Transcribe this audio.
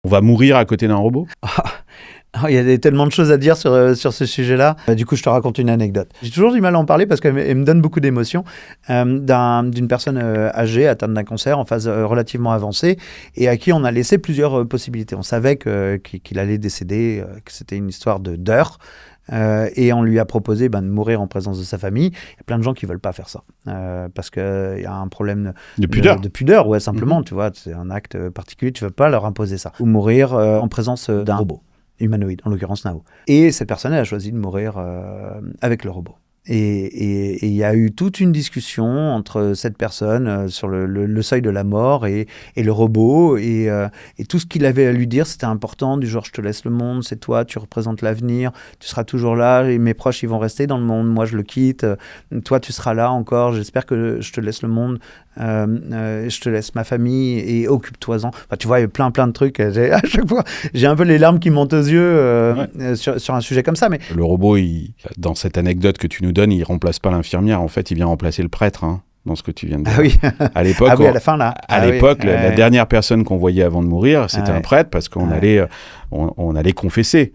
On va mourir à côté d'un robot ? Il y a tellement de choses à dire sur ce sujet-là. Du coup, je te raconte une anecdote. J'ai toujours du mal à en parler parce qu'elle me donne beaucoup d'émotions. D'une personne âgée, atteinte d'un cancer en phase relativement avancée et à qui on a laissé plusieurs possibilités. On savait qu'il allait décéder, que c'était une histoire d'heures. Et on lui a proposé de mourir en présence de sa famille. Il y a plein de gens qui ne veulent pas faire ça parce qu'il y a un problème de pudeur. De pudeur, ouais, simplement. Tu vois, c'est un acte particulier, tu ne veux pas leur imposer ça. Ou mourir en présence d'un robot humanoïde, en l'occurrence Nao. Et cette personne, elle a choisi de mourir avec le robot. Et il y a eu toute une discussion entre cette personne sur le seuil de la mort et le robot. Et tout ce qu'il avait à lui dire, c'était important, du genre, je te laisse le monde, c'est toi, tu représentes l'avenir, tu seras toujours là, et mes proches, ils vont rester dans le monde, moi, je le quitte. Toi, tu seras là encore, j'espère que je te laisse le monde, je te laisse ma famille et occupe-toi-en. Enfin, tu vois, il y a plein de trucs. À chaque fois, j'ai un peu les larmes qui montent aux yeux sur un sujet comme ça. Mais... Le robot, dans cette anecdote que tu nous donnes, il ne remplace pas l'infirmière. En fait, il vient remplacer le prêtre, dans ce que tu viens de dire. Ah oui, à l'époque, à la fin, là. La dernière personne qu'on voyait avant de mourir, c'était un prêtre parce qu'on allait confesser.